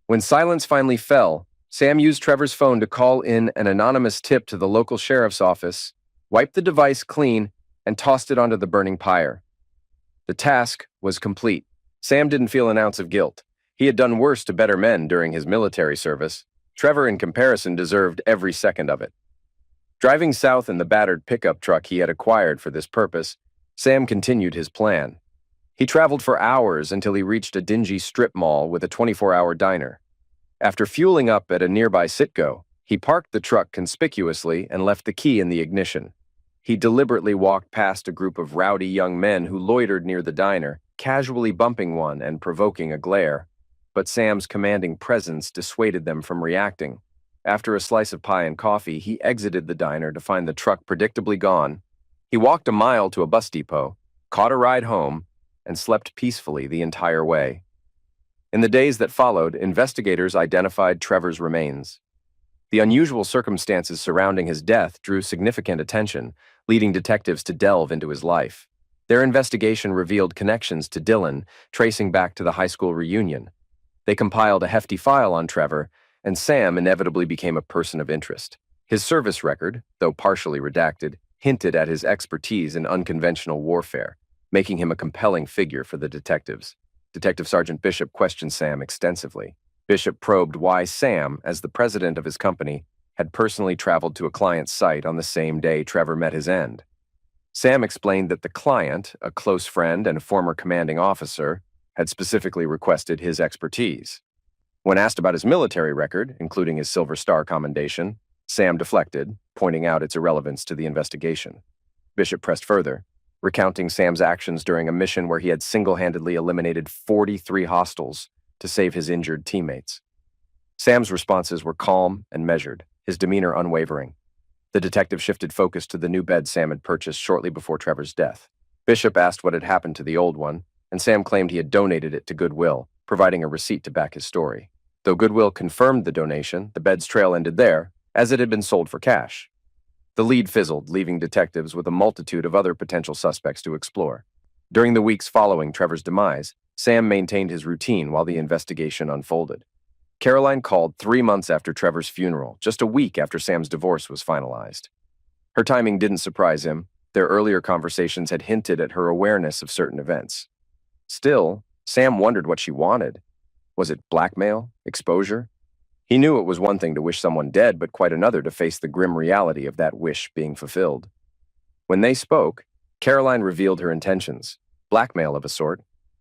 When silence finally fell, Sam used Trevor's phone to call in an anonymous tip to the local sheriff's office, wiped the device clean, and tossed it onto the burning pyre. The task was complete. Sam didn't feel an ounce of guilt. He had done worse to better men during his military service. Trevor, in comparison, deserved every second of it. Driving south in the battered pickup truck he had acquired for this purpose, Sam continued his plan. He traveled for hours until he reached a dingy strip mall with a 24-hour diner. After fueling up at a nearby Citgo, he parked the truck conspicuously and left the key in the ignition. He deliberately walked past a group of rowdy young men who loitered near the diner, casually bumping one and provoking a glare. But Sam's commanding presence dissuaded them from reacting. After a slice of pie and coffee, he exited the diner to find the truck predictably gone. He walked a mile to a bus depot, caught a ride home, and slept peacefully the entire way. In the days that followed, investigators identified Trevor's remains. The unusual circumstances surrounding his death drew significant attention, leading detectives to delve into his life. Their investigation revealed connections to Dylan, tracing back to the high school reunion. They compiled a hefty file on Trevor, and Sam inevitably became a person of interest. His service record, though partially redacted, hinted at his expertise in unconventional warfare, making him a compelling figure for the detectives. Detective Sergeant Bishop questioned Sam extensively. Bishop probed why Sam, as the president of his company, had personally traveled to a client's site on the same day Trevor met his end. Sam explained that the client, a close friend and former commanding officer, had specifically requested his expertise. When asked about his military record, including his Silver Star commendation, Sam deflected, pointing out its irrelevance to the investigation. Bishop pressed further, recounting Sam's actions during a mission where he had single-handedly eliminated 43 hostiles to save his injured teammates. Sam's responses were calm and measured, his demeanor unwavering. The detective shifted focus to the new bed Sam had purchased shortly before Trevor's death. Bishop asked what had happened to the old one, and Sam claimed he had donated it to Goodwill, providing a receipt to back his story. Though Goodwill confirmed the donation, the bed's trail ended there, as it had been sold for cash. The lead fizzled, leaving detectives with a multitude of other potential suspects to explore. During the weeks following Trevor's demise, Sam maintained his routine while the investigation unfolded. Caroline called 3 months after Trevor's funeral, just a week after Sam's divorce was finalized. Her timing didn't surprise him. Their earlier conversations had hinted at her awareness of certain events. Still, Sam wondered what she wanted. Was it blackmail? Exposure? He knew it was one thing to wish someone dead, but quite another to face the grim reality of that wish being fulfilled. When they spoke, Caroline revealed her intentions. Blackmail of a sort.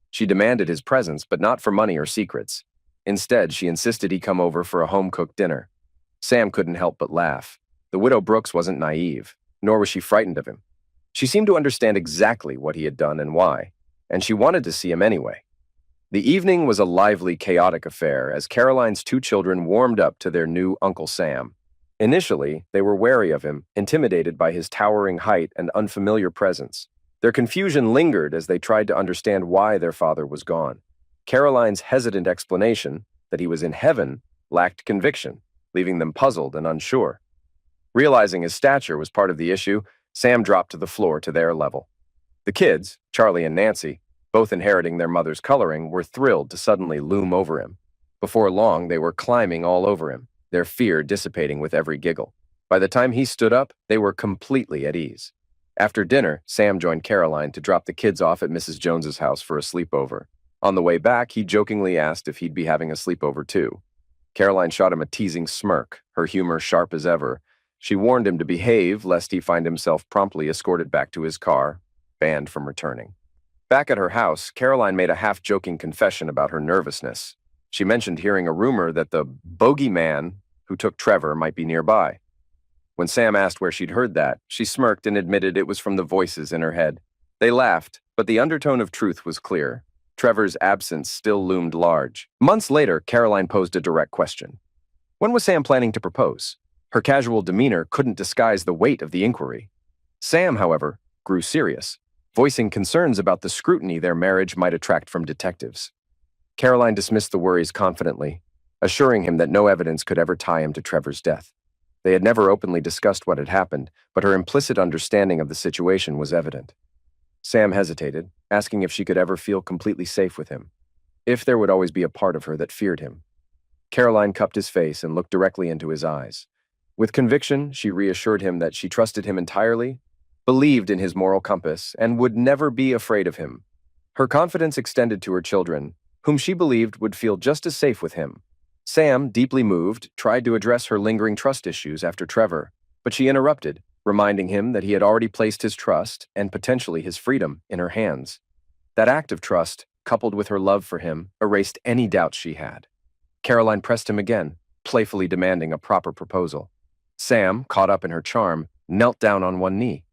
She demanded his presence, but not for money or secrets. Instead, she insisted he come over for a home-cooked dinner. Sam couldn't help but laugh. The widow Brooks wasn't naive, nor was she frightened of him. She seemed to understand exactly what he had done and why, and she wanted to see him anyway. The evening was a lively, chaotic affair as Caroline's 2 children warmed up to their new Uncle Sam. Initially, they were wary of him, intimidated by his towering height and unfamiliar presence. Their confusion lingered as they tried to understand why their father was gone. Caroline's hesitant explanation, that he was in heaven, lacked conviction, leaving them puzzled and unsure. Realizing his stature was part of the issue, Sam dropped to the floor to their level. The kids, Charlie and Nancy, both inheriting their mother's coloring, were thrilled to suddenly loom over him. Before long, they were climbing all over him, their fear dissipating with every giggle. By the time he stood up, they were completely at ease. After dinner, Sam joined Caroline to drop the kids off at Mrs. Jones's house for a sleepover. On the way back, he jokingly asked if he'd be having a sleepover too. Caroline shot him a teasing smirk, her humor sharp as ever. She warned him to behave, lest he find himself promptly escorted back to his car, banned from returning. Back at her house, Caroline made a half-joking confession about her nervousness. She mentioned hearing a rumor that the bogeyman who took Trevor might be nearby. When Sam asked where she'd heard that, she smirked and admitted it was from the voices in her head. They laughed, but the undertone of truth was clear. Trevor's absence still loomed large. Months later, Caroline posed a direct question. When was Sam planning to propose? Her casual demeanor couldn't disguise the weight of the inquiry. Sam, however, grew serious, voicing concerns about the scrutiny their marriage might attract from detectives. Caroline dismissed the worries confidently, assuring him that no evidence could ever tie him to Trevor's death. They had never openly discussed what had happened, but her implicit understanding of the situation was evident. Sam hesitated, asking if she could ever feel completely safe with him, if there would always be a part of her that feared him. Caroline cupped his face and looked directly into his eyes. With conviction, she reassured him that she trusted him entirely, believed in his moral compass, and would never be afraid of him. Her confidence extended to her children, whom she believed would feel just as safe with him. Sam, deeply moved, tried to address her lingering trust issues after Trevor, but she interrupted, reminding him that he had already placed his trust, and potentially his freedom, in her hands. That act of trust, coupled with her love for him, erased any doubts she had. Caroline pressed him again, playfully demanding a proper proposal. Sam, caught up in her charm, knelt down on one knee.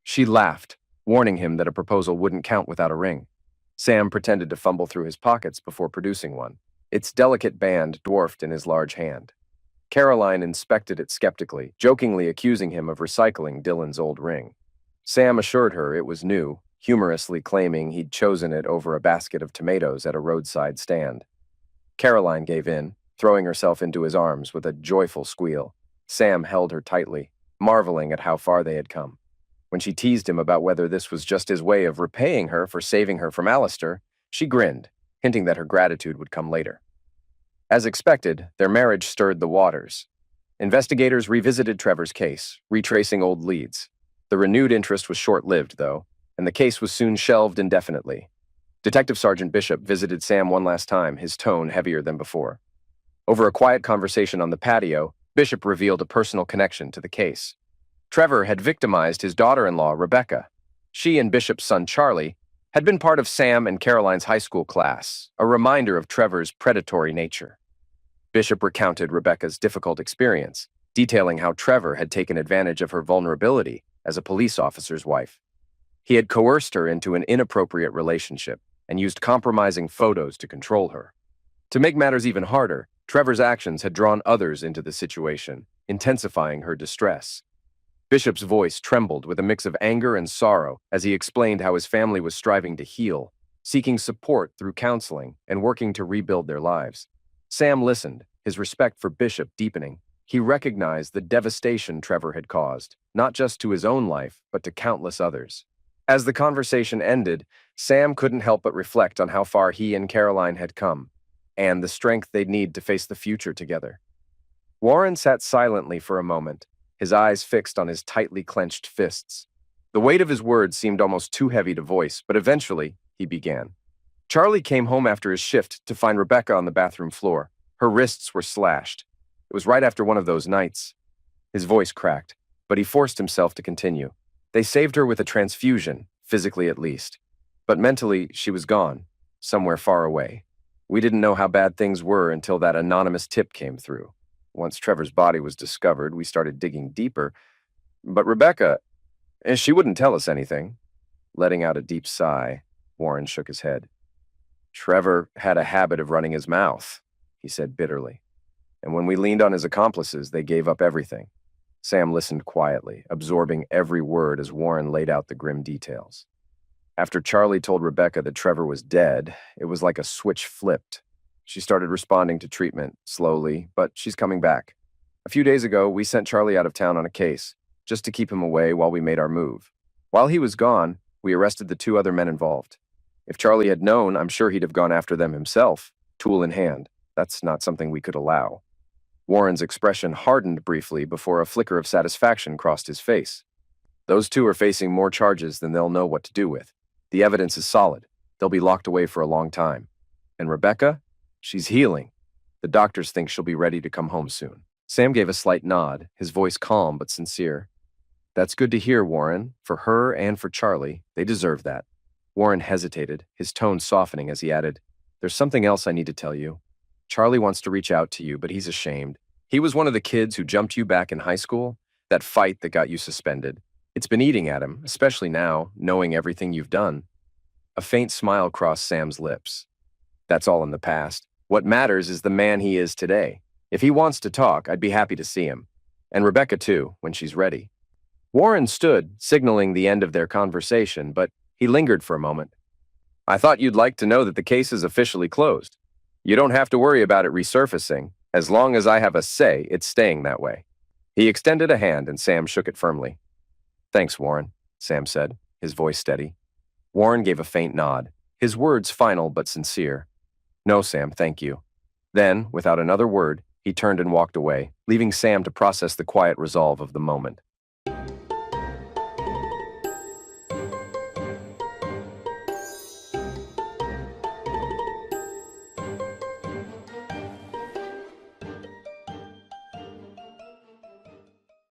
She laughed, warning him that a proposal wouldn't count without a ring. Sam pretended to fumble through his pockets before producing one, its delicate band dwarfed in his large hand. Caroline inspected it skeptically, jokingly accusing him of recycling Dylan's old ring. Sam assured her it was new, humorously claiming he'd chosen it over a basket of tomatoes at a roadside stand. Caroline gave in, throwing herself into his arms with a joyful squeal. Sam held her tightly, marveling at how far they had come. When she teased him about whether this was just his way of repaying her for saving her from Alistair, she grinned, hinting that her gratitude would come later. As expected, their marriage stirred the waters. Investigators revisited Trevor's case, retracing old leads. The renewed interest was short-lived, though, and the case was soon shelved indefinitely. Detective Sergeant Bishop visited Sam one last time, his tone heavier than before. Over a quiet conversation on the patio, Bishop revealed a personal connection to the case. Trevor had victimized his daughter-in-law, Rebecca. She and Bishop's son, Charlie, had been part of Sam and Caroline's high school class, a reminder of Trevor's predatory nature. Bishop recounted Rebecca's difficult experience, detailing how Trevor had taken advantage of her vulnerability as a police officer's wife. He had coerced her into an inappropriate relationship and used compromising photos to control her. To make matters even harder, Trevor's actions had drawn others into the situation, intensifying her distress. Bishop's voice trembled with a mix of anger and sorrow as he explained how his family was striving to heal, seeking support through counseling, and working to rebuild their lives. Sam listened, his respect for Bishop deepening. He recognized the devastation Trevor had caused, not just to his own life, but to countless others. As the conversation ended, Sam couldn't help but reflect on how far he and Caroline had come, and the strength they'd need to face the future together. Warren sat silently for a moment, his eyes fixed on his tightly clenched fists. The weight of his words seemed almost too heavy to voice, but eventually, he began. Charlie came home after his shift to find Rebecca on the bathroom floor. Her wrists were slashed. It was right after one of those nights. His voice cracked, but he forced himself to continue. They saved her with a transfusion, physically at least. But mentally, she was gone, somewhere far away. We didn't know how bad things were until that anonymous tip came through. Once Trevor's body was discovered, we started digging deeper. But Rebecca, she wouldn't tell us anything. Letting out a deep sigh, Warren shook his head. Trevor had a habit of running his mouth, he said bitterly. And when we leaned on his accomplices, they gave up everything. Sam listened quietly, absorbing every word as Warren laid out the grim details. After Charlie told Rebecca that Trevor was dead, it was like a switch flipped. She started responding to treatment, slowly, but she's coming back. A few days ago, we sent Charlie out of town on a case, just to keep him away while we made our move. While he was gone, we arrested the 2 other men involved. If Charlie had known, I'm sure he'd have gone after them himself, tool in hand. That's not something we could allow. Warren's expression hardened briefly before a flicker of satisfaction crossed his face. Those 2 are facing more charges than they'll know what to do with. The evidence is solid. They'll be locked away for a long time. And Rebecca? She's healing. The doctors think she'll be ready to come home soon. Sam gave a slight nod, his voice calm but sincere. That's good to hear, Warren. For her and for Charlie, they deserve that. Warren hesitated, his tone softening as he added, There's something else I need to tell you. Charlie wants to reach out to you, but he's ashamed. He was one of the kids who jumped you back in high school, that fight that got you suspended. It's been eating at him, especially now, knowing everything you've done. A faint smile crossed Sam's lips. That's all in the past. What matters is the man he is today. If he wants to talk, I'd be happy to see him. And Rebecca too, when she's ready. Warren stood, signaling the end of their conversation, but he lingered for a moment. I thought you'd like to know that the case is officially closed. You don't have to worry about it resurfacing. As long as I have a say, it's staying that way. He extended a hand and Sam shook it firmly. Thanks, Warren, Sam said, his voice steady. Warren gave a faint nod, his words final but sincere. No, Sam, thank you. Then, without another word, he turned and walked away, leaving Sam to process the quiet resolve of the moment.